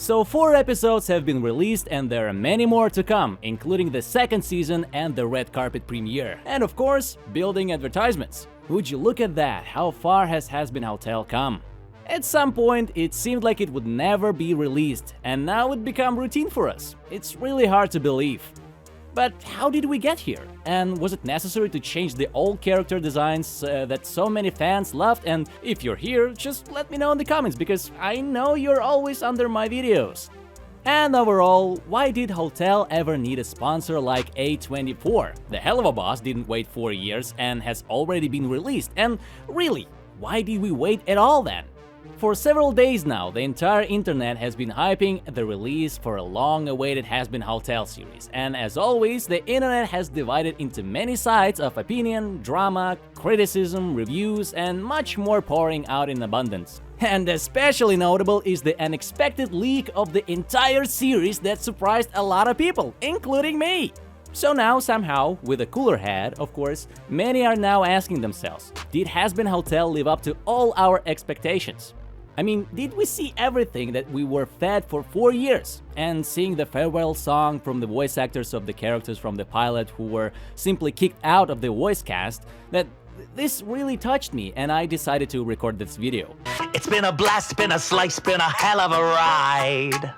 So 4 episodes have been released and there are many more to come, including the second season and the red carpet premiere. And of course, building advertisements. Would you look at that, how far has Hazbin Hotel come? At some point, it seemed like it would never be released, and now it became routine for us. It's really hard to believe. But how did we get here? And was it necessary to change the old character designs that so many fans loved? And if you're here, just let me know in the comments, because I know you're always under my videos. And overall, why did Hotel ever need a sponsor like A24? The helluvaboss didn't wait 4 years and has already been released. And really, why did we wait at all then? For several days now, the entire internet has been hyping the release for a long-awaited Hazbin Hotel series, and as always, the internet has divided into many sides of opinion, drama, criticism, reviews, and much more pouring out in abundance. And especially notable is the unexpected leak of the entire series that surprised a lot of people, including me. So now, somehow, with a cooler head, of course, many are now asking themselves, did Hazbin Hotel live up to all our expectations? I mean, did we see everything that we were fed for 4 years? And seeing the farewell song from the voice actors of the characters from the pilot who were simply kicked out of the voice cast, this really touched me and I decided to record this video. It's been a blast, been a slice, been a hell of a ride.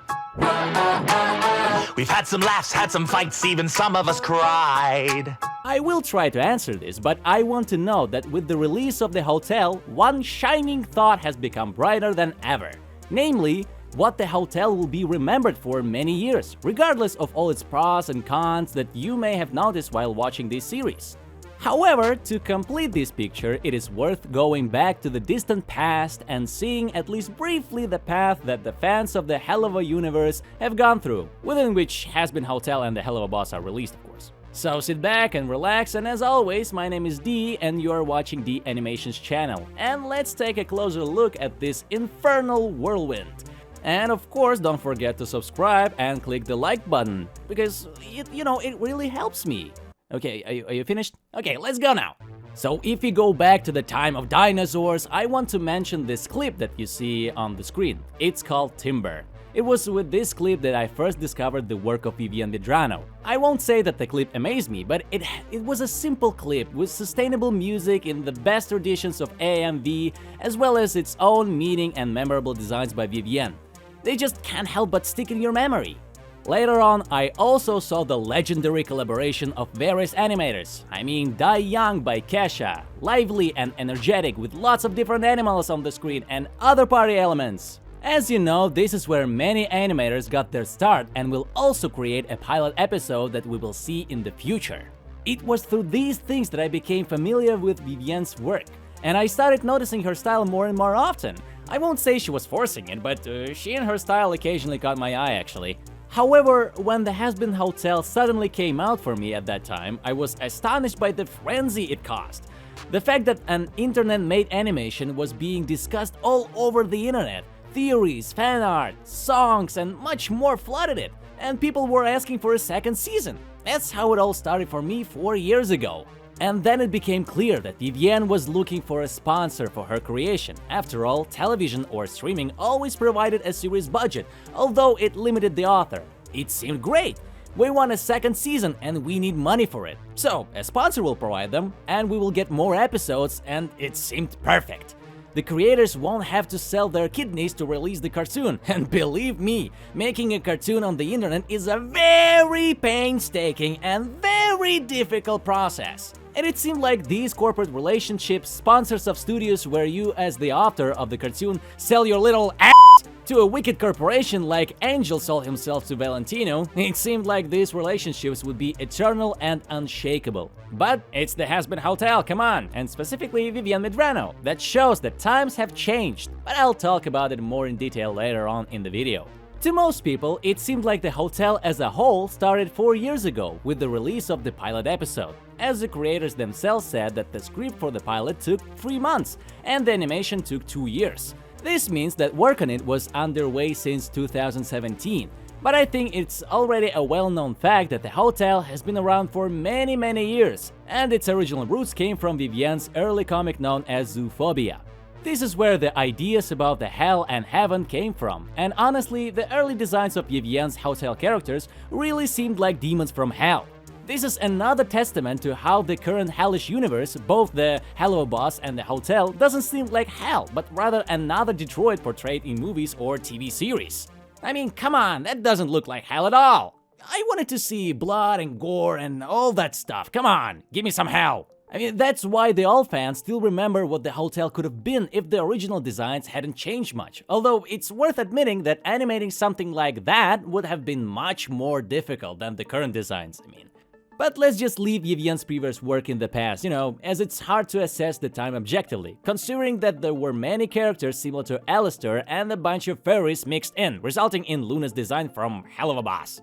We've had some laughs, had some fights, even some of us cried. I will try to answer this, but I want to know that with the release of the hotel, one shining thought has become brighter than ever. Namely, what the hotel will be remembered for many years, regardless of all its pros and cons that you may have noticed while watching this series. However, to complete this picture, it is worth going back to the distant past and seeing at least briefly the path that the fans of the Helluva universe have gone through, within which Hazbin Hotel and the helluvaboss are released, of course. So sit back and relax, and as always, my name is Dee and you are watching DeeAnimations channel. And let's take a closer look at this infernal whirlwind. And of course, don't forget to subscribe and click the like button, because it really helps me. Okay, are you finished? Okay, let's go now. So if we go back to the time of dinosaurs, I want to mention this clip that you see on the screen. It's called Timber. It was with this clip that I first discovered the work of Vivian Medrano. I won't say that the clip amazed me, but it was a simple clip with sustainable music in the best traditions of AMV, as well as its own meaning and memorable designs by Vivian. They just can't help but stick in your memory. Later on, I also saw the legendary collaboration of various animators. I mean, Die Young by Kesha, lively and energetic with lots of different animals on the screen and other party elements. As you know, this is where many animators got their start and will also create a pilot episode that we will see in the future. It was through these things that I became familiar with Vivian's work, and I started noticing her style more and more often. I won't say she was forcing it, but she and her style occasionally caught my eye actually. However, when the Hazbin Hotel suddenly came out for me at that time, I was astonished by the frenzy it caused. The fact that an internet-made animation was being discussed all over the internet. Theories, fan art, songs, and much more flooded it, and people were asking for a second season. That's how it all started for me 4 years ago. And then it became clear that Vivian was looking for a sponsor for her creation. After all, television or streaming always provided a series budget, although it limited the author. It seemed great. We want a second season and we need money for it. So, a sponsor will provide them, and we will get more episodes, and it seemed perfect. The creators won't have to sell their kidneys to release the cartoon, and believe me, making a cartoon on the internet is a very painstaking and very difficult process. And it seemed like these corporate relationships, sponsors of studios where you as the author of the cartoon sell your little ass to a wicked corporation like Angel sold himself to Valentino, it seemed like these relationships would be eternal and unshakable. But it's the Hazbin Hotel, come on, and specifically Vivian Medrano. That shows that times have changed, but I'll talk about it more in detail later on in the video. To most people, it seemed like the hotel as a whole started 4 years ago with the release of the pilot episode, as the creators themselves said that the script for the pilot took 3 months and the animation took 2 years. This means that work on it was underway since 2017, but I think it's already a well-known fact that the hotel has been around for many years, and its original roots came from Vivian's early comic known as Zoophobia. This is where the ideas about the hell and heaven came from, and honestly, the early designs of Vivienne's hotel characters really seemed like demons from hell. This is another testament to how the current hellish universe, both the helluvaboss and the hotel, doesn't seem like hell, but rather another Detroit portrayed in movies or TV series. I mean, come on, that doesn't look like hell at all. I wanted to see blood and gore and all that stuff. Come on, give me some hell. I mean, that's why the old fans still remember what the hotel could have been if the original designs hadn't changed much. Although it's worth admitting that animating something like that would have been much more difficult than the current designs, But let's just leave Vivienne's previous work in the past, as it's hard to assess the time objectively, considering that there were many characters similar to Alistair and a bunch of fairies mixed in, resulting in Luna's design from helluvaboss.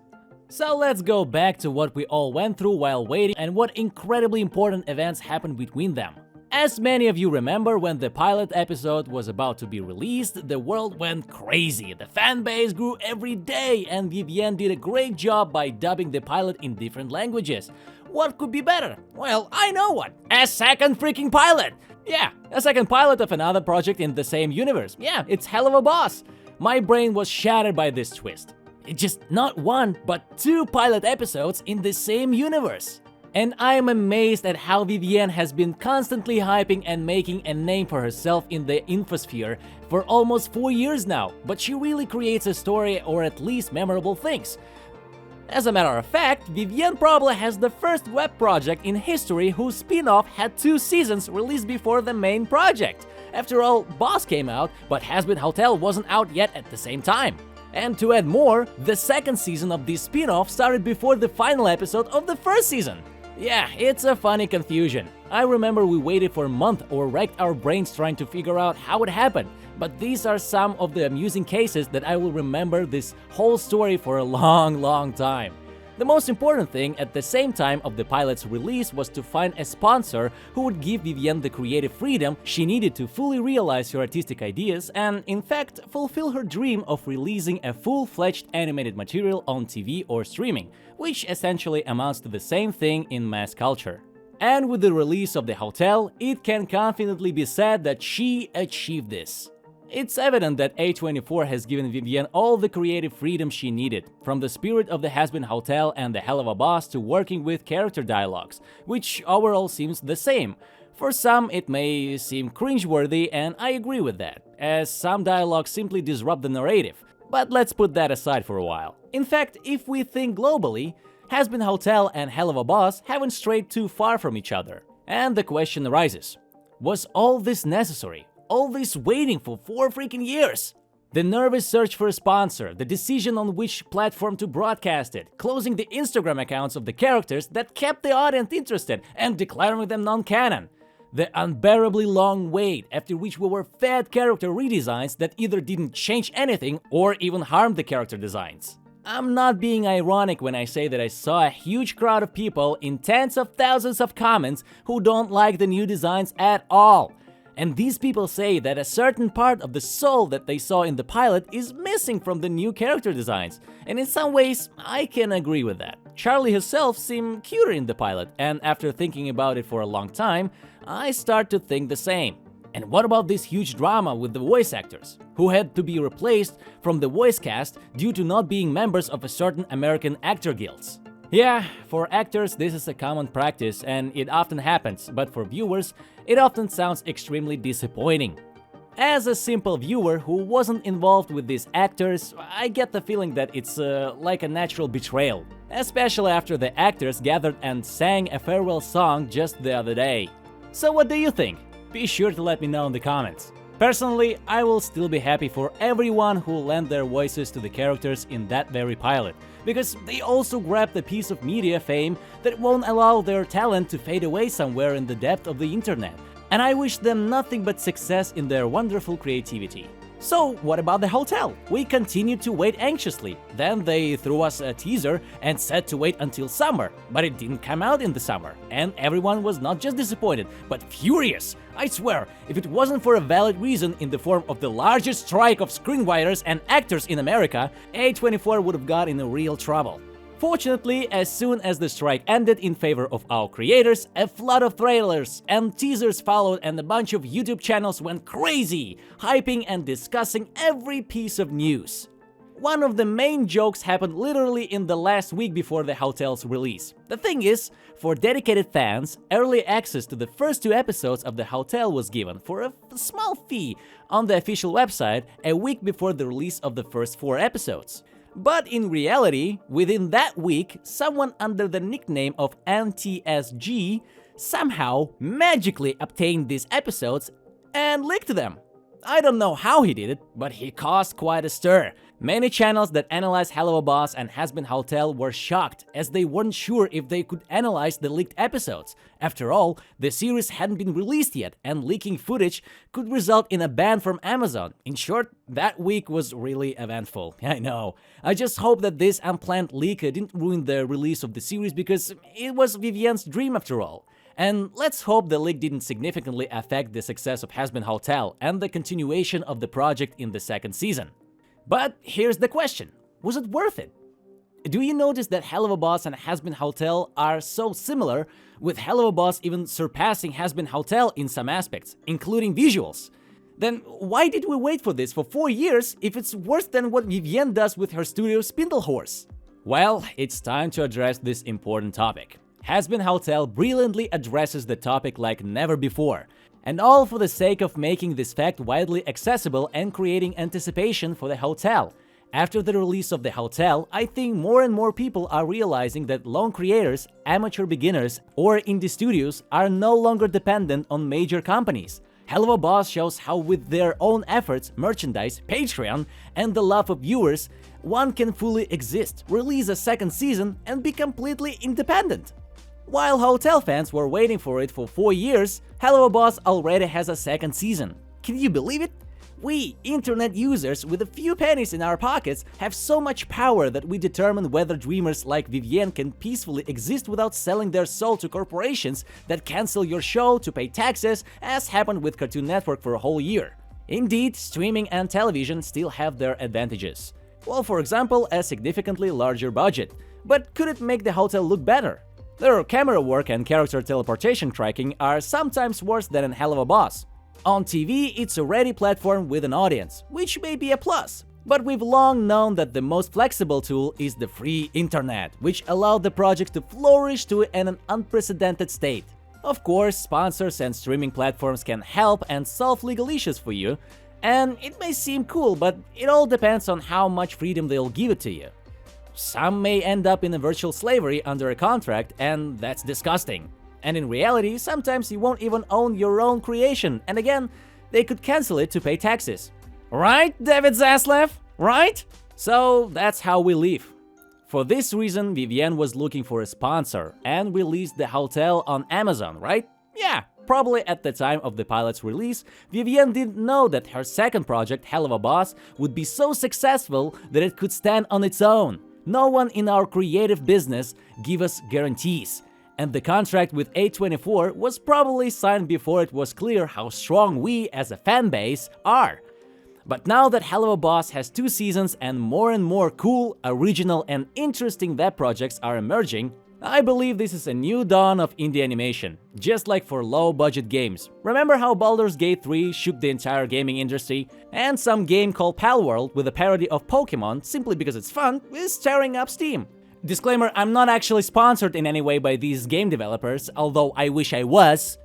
So let's go back to what we all went through while waiting and what incredibly important events happened between them. As many of you remember, when the pilot episode was about to be released, the world went crazy, the fan base grew every day, and Vivienne did a great job by dubbing the pilot in different languages. What could be better? Well, I know what! A second freaking pilot! Yeah, a second pilot of another project in the same universe. Yeah, it's helluvaboss! My brain was shattered by this twist. It's just not one, but two pilot episodes in the same universe. And I am amazed at how Vivienne has been constantly hyping and making a name for herself in the infosphere for almost 4 years now, but she really creates a story or at least memorable things. As a matter of fact, Vivienne probably has the first web project in history whose spin-off had 2 seasons released before the main project. After all, Boss came out, but Hazbin Hotel wasn't out yet at the same time. And to add more, the second season of this spin-off started before the final episode of the first season. Yeah, it's a funny confusion. I remember we waited for a month or racked our brains trying to figure out how it happened, but these are some of the amusing cases that I will remember this whole story for a long time. The most important thing at the same time of the pilot's release was to find a sponsor who would give Vivienne the creative freedom she needed to fully realize her artistic ideas and, in fact, fulfill her dream of releasing a full-fledged animated material on TV or streaming, which essentially amounts to the same thing in mass culture. And with the release of the hotel, it can confidently be said that she achieved this. It's evident that A24 has given Vivienne all the creative freedom she needed, from the spirit of the Hazbin Hotel and the helluvaboss to working with character dialogues, which overall seems the same. For some, it may seem cringeworthy, and I agree with that, as some dialogues simply disrupt the narrative. But let's put that aside for a while. In fact, if we think globally, Hazbin Hotel and helluvaboss haven't strayed too far from each other. And the question arises, was all this necessary? All this waiting for 4 freaking years? The nervous search for a sponsor, the decision on which platform to broadcast it, closing the Instagram accounts of the characters that kept the audience interested and declaring them non-canon. The unbearably long wait, after which we were fed character redesigns that either didn't change anything or even harmed the character designs. I'm not being ironic when I say that I saw a huge crowd of people in tens of thousands of comments who don't like the new designs at all. And these people say that a certain part of the soul that they saw in the pilot is missing from the new character designs. And in some ways, I can agree with that. Charlie herself seemed cuter in the pilot, and after thinking about it for a long time, I start to think the same. And what about this huge drama with the voice actors, who had to be replaced from the voice cast due to not being members of a certain American actor guilds? Yeah, for actors this is a common practice and it often happens, but for viewers, it often sounds extremely disappointing. As a simple viewer who wasn't involved with these actors, I get the feeling that it's like a natural betrayal, especially after the actors gathered and sang a farewell song just the other day. So what do you think? Be sure to let me know in the comments. Personally, I will still be happy for everyone who lent their voices to the characters in that very pilot, because they also grabbed a piece of media fame that won't allow their talent to fade away somewhere in the depth of the internet. And I wish them nothing but success in their wonderful creativity. So what about the hotel? We continued to wait anxiously. Then they threw us a teaser and said to wait until summer, but it didn't come out in the summer. And everyone was not just disappointed, but furious. I swear, if it wasn't for a valid reason in the form of the largest strike of screenwriters and actors in America, A24 would have got in real trouble. Fortunately, as soon as the strike ended in favor of our creators, a flood of trailers and teasers followed and a bunch of YouTube channels went crazy, hyping and discussing every piece of news. One of the main jokes happened literally in the last week before the hotel's release. The thing is, for dedicated fans, early access to the first 2 episodes of the hotel was given for a small fee on the official website a week before the release of the first 4 episodes. But in reality, within that week, someone under the nickname of NTSG somehow magically obtained these episodes and leaked them. I don't know how he did it, but he caused quite a stir. Many channels that analyze helluvaboss and Hazbin Hotel were shocked, as they weren't sure if they could analyze the leaked episodes. After all, the series hadn't been released yet, and leaking footage could result in a ban from Amazon. In short, that week was really eventful. I know. I just hope that this unplanned leak didn't ruin the release of the series, because it was Vivienne's dream after all. And let's hope the leak didn't significantly affect the success of Hazbin Hotel and the continuation of the project in the 2nd season. But here's the question, was it worth it? Do you notice that helluvaboss and Hazbin Hotel are so similar, with helluvaboss even surpassing Hazbin Hotel in some aspects, including visuals? Then why did we wait for this for 4 years if it's worse than what Vivienne does with her studio Spindlehorse? Well, it's time to address this important topic. Hazbin Hotel brilliantly addresses the topic like never before, and all for the sake of making this fact widely accessible and creating anticipation for the hotel. After the release of the hotel, I think more and more people are realizing that lone creators, amateur beginners, or indie studios are no longer dependent on major companies. helluvaboss shows how with their own efforts, merchandise, Patreon, and the love of viewers, one can fully exist, release a 2nd season, and be completely independent. While hotel fans were waiting for it for 4 years, helluvaboss already has a 2nd season. Can you believe it? We, internet users with a few pennies in our pockets, have so much power that we determine whether dreamers like Vivienne can peacefully exist without selling their soul to corporations that cancel your show to pay taxes, as happened with Cartoon Network for a whole year. Indeed, streaming and television still have their advantages. Well, for example, a significantly larger budget. But could it make the hotel look better? Their camera work and character teleportation tracking are sometimes worse than in helluvaboss. On TV, it's a ready platform with an audience, which may be a plus. But we've long known that the most flexible tool is the free internet, which allowed the project to flourish to an unprecedented state. Of course, sponsors and streaming platforms can help and solve legal issues for you, and it may seem cool, but it all depends on how much freedom they'll give it to you. Some may end up in a virtual slavery under a contract, and that's disgusting. And in reality, sometimes you won't even own your own creation, and again, they could cancel it to pay taxes. Right, David Zaslav? Right? So that's how we live. For this reason, Vivienne was looking for a sponsor and released the hotel on Amazon, right? Yeah, probably at the time of the pilot's release, Vivienne didn't know that her 2nd project, helluvaboss, would be so successful that it could stand on its own. No one in our creative business give us guarantees, and the contract with A24 was probably signed before it was clear how strong we as a fan base are. But now that helluvaboss has 2 seasons and more cool, original and interesting web projects are emerging, I believe this is a new dawn of indie animation, just like for low-budget games. Remember how Baldur's Gate 3 shook the entire gaming industry? And some game called Palworld, with a parody of Pokemon simply because it's fun, is tearing up Steam. Disclaimer, I'm not actually sponsored in any way by these game developers, although I wish I was.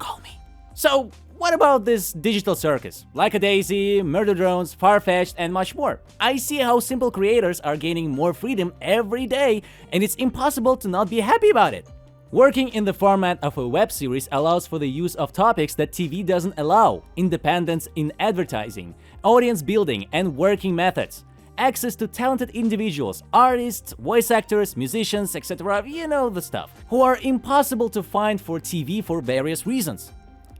Call me. So, what about this digital circus? Like a Daisy, Murder Drones, Farfetch'd, and much more. I see how simple creators are gaining more freedom every day, and it's impossible to not be happy about it. Working in the format of a web series allows for the use of topics that TV doesn't allow: independence in advertising, audience building, and working methods. Access to talented individuals, artists, voice actors, musicians, etc., you know the stuff, who are impossible to find for TV for various reasons.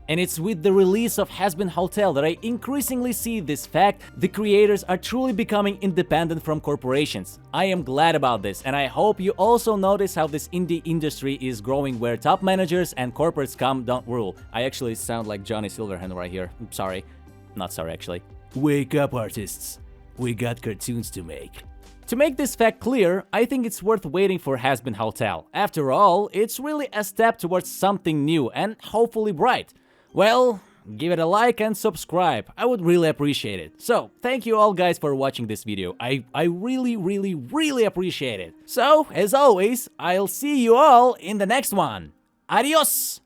And it's with the release of Hazbin Hotel that I increasingly see this fact: the creators are truly becoming independent from corporations. I am glad about this, and I hope you also notice how this indie industry is growing, where top managers and corporate scum don't rule. I actually sound like Johnny Silverhand right here. I'm sorry. Not sorry, actually. Wake up, artists. We got cartoons to make. To make this fact clear, I think it's worth waiting for Hazbin Hotel. After all, it's really a step towards something new and hopefully bright. Well, give it a like and subscribe, I would really appreciate it. So, thank you all guys for watching this video, I really appreciate it. So, as always, I'll see you all in the next one. Adios!